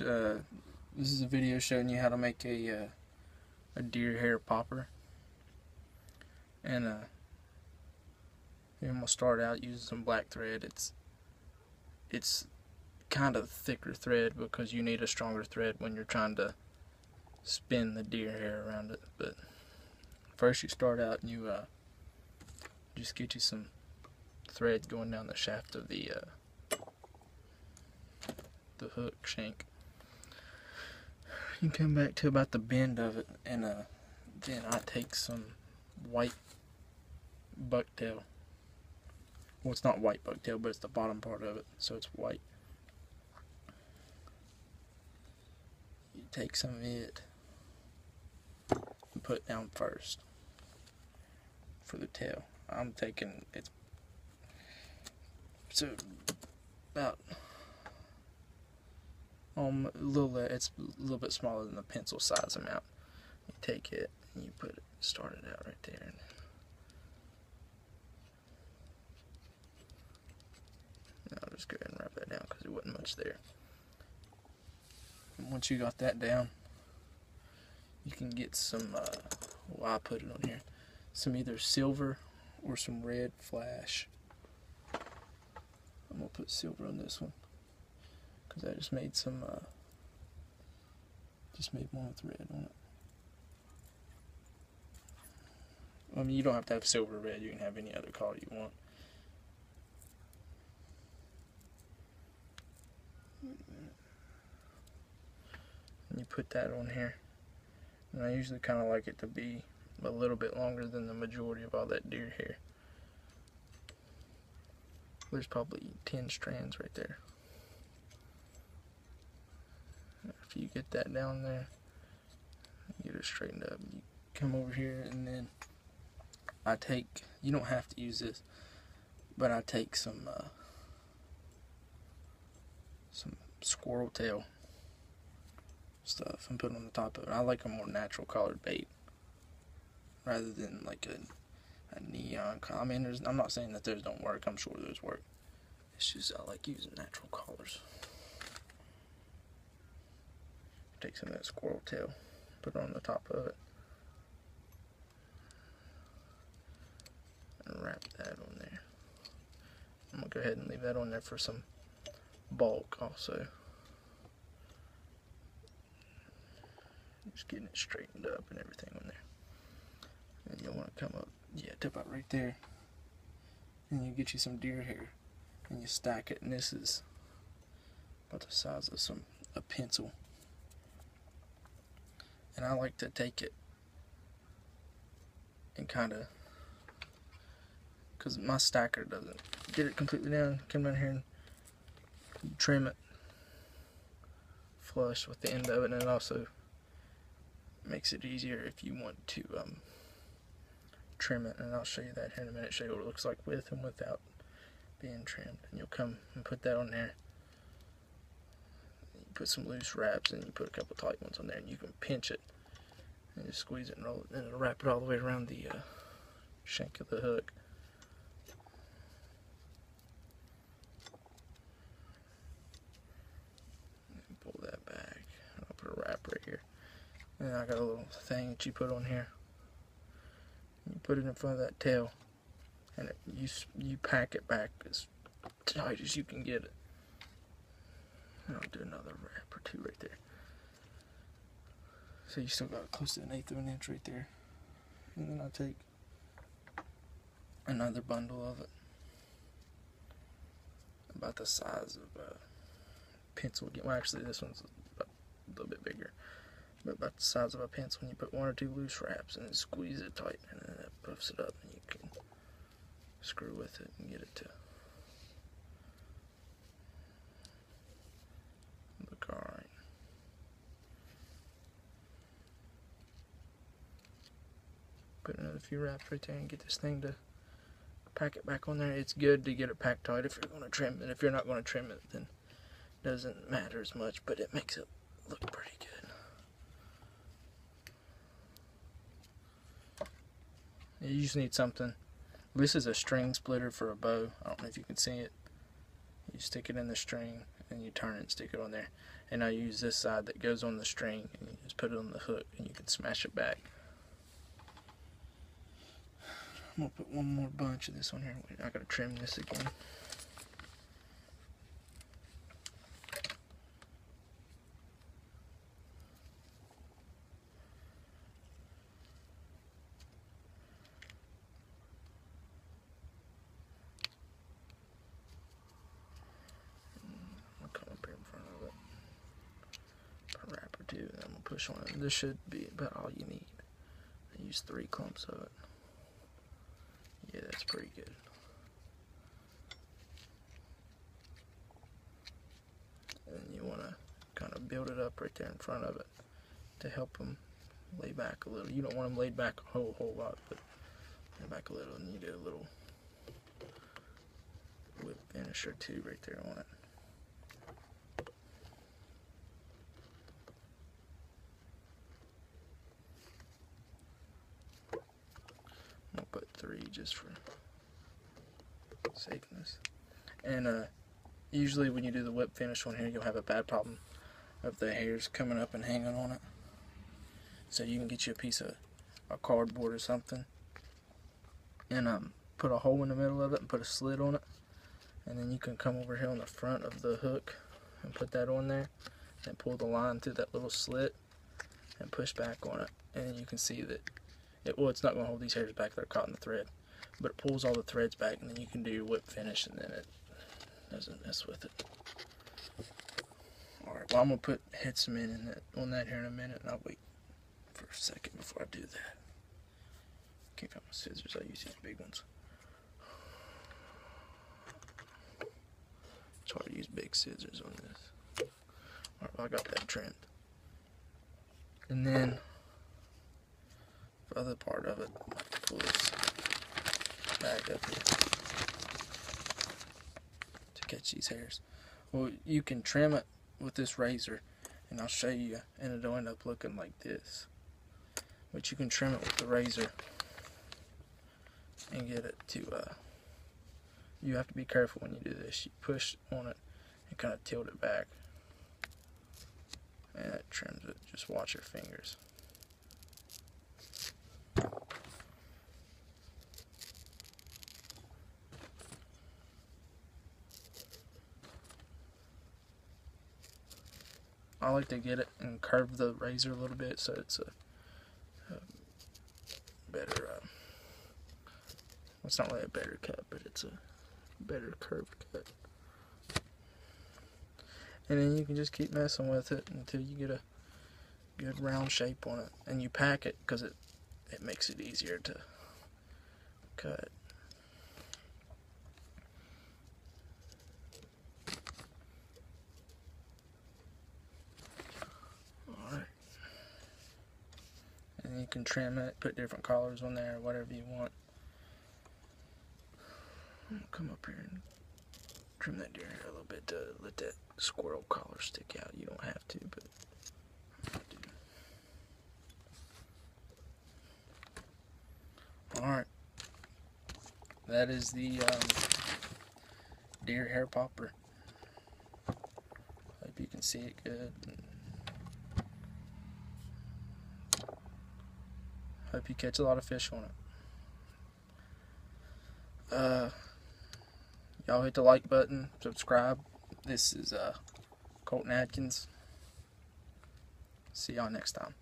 This is a video showing you how to make a deer hair popper. And I'm gonna start out using some black thread. It's kind of thicker thread because you need a stronger thread when you're trying to spin the deer hair around it. But first you start out and you just get you some thread going down the shaft of the hook shank. You come back to about the bend of it, and then I take some white bucktail. Well, it's not white bucktail, but it's the bottom part of it, so it's white. You take some of it and put it down first for the tail. I'm taking it's so about it's a little bit smaller than the pencil size amount. You take it and you start it out right there. And I'll just go ahead and wrap that down because there wasn't much there. And once you got that down, you can get some, I put it on here, some either silver or some red flash. I'm going to put silver on this one because I just made some, one with red on it. I mean, you don't have to have silver or red, you can have any other color you want. And you put that on here. And I usually kind of like it to be a little bit longer than the majority of all that deer hair. There's probably 10 strands right there. After you get that down there, get it straightened up, you come over here, and then I take, you don't have to use this, but I take some squirrel tail stuff and put it on the top of it. I like a more natural colored bait rather than like a neon color. I mean, I'm not saying that those don't work. I'm sure those work. It's just I like using natural colors. Take some of that squirrel tail, put it on the top of it, and wrap that on there. I'm going to go ahead and leave that on there for some bulk also. Just getting it straightened up and everything on there. And you'll want to come up, tip out right there, and you get you some deer hair, and you stack it, and this is about the size of a pencil. And I like to take it and kind of, because my stacker doesn't get it completely down, come down here and trim it flush with the end of it, and it also makes it easier if you want to trim it. And I'll show you that here in a minute, show you what it looks like with and without being trimmed. And you'll come and put that on there. You put some loose wraps and you put a couple tight ones on there, and you can pinch it and just squeeze it and roll it, and it'll wrap it all the way around the shank of the hook. And pull that back. I'll put a wrap right here. And I got a little thing that you put on here. You put it in front of that tail, and you pack it back as tight as you can get it. And I'll do another wrap or two right there. So you still got close to 1/8 of an inch right there. And then I take another bundle of it, about the size of a pencil. Well, actually this one's a little bit bigger, but about the size of a pencil. And you put 1 or 2 loose wraps and then squeeze it tight, and then that puffs it up, and you can screw with it and get it to look alright. Put another few wraps right there and get this thing to pack it back on there. It's good to get it packed tight if you're going to trim it. If you're not going to trim it, then it doesn't matter as much, but it makes it look pretty good. You just need something. This is a string splitter for a bow. I don't know if you can see it. You stick it in the string, and you turn it and stick it on there. And now you use this side that goes on the string, and you just put it on the hook, and you can smash it back. I'm gonna put one more bunch of this on here. Wait, I gotta trim this again. And I'm gonna push on it. This should be about all you need. I use 3 clumps of it. Yeah, that's pretty good. And you want to kind of build it up right there in front of it to help them lay back a little. You don't want them laid back a whole lot, but lay back a little, and you do a little whip finish or 2 right there on it. I'll put 3 just for safeness. And usually when you do the whip finish on here, you'll have a bad problem of the hairs coming up and hanging on it. So you can get you a piece of a cardboard or something, and put a hole in the middle of it and put a slit on it, and then you can come over here on the front of the hook and put that on there and pull the line through that little slit and push back on it, and you can see that it's not going to hold these hairs back, they're caught in the thread, but it pulls all the threads back, and then you can do your whip finish, and then it doesn't mess with it. Alright, well, I'm going to put head cement on that here in a minute, and I'll wait for a second before I do that. Can't find my scissors, I use these big ones. It's hard to use big scissors on this. Alright, well, I got that trimmed. And then the other part of it, I have to pull this back up here to catch these hairs. Well, you can trim it with this razor, and I'll show you, and it'll end up looking like this. But you can trim it with the razor and get it to, you have to be careful when you do this. You push on it and kind of tilt it back, and it trims it. Just watch your fingers. I like to get it and curve the razor a little bit so it's a better, it's not really a better cut, but it's a better curved cut. And then you can just keep messing with it until you get a good round shape on it. And you pack it because it makes it easier to cut. Alright. And you can trim it, put different collars on there, whatever you want. I'm going to come up here and trim that deer hair a little bit to let that squirrel collar stick out. You don't have to, but I do. Alright. That is the deer hair popper. Hope you can see it good. Hope you catch a lot of fish on it. Y'all hit the like button, subscribe. This is Colton Atkins. See y'all next time.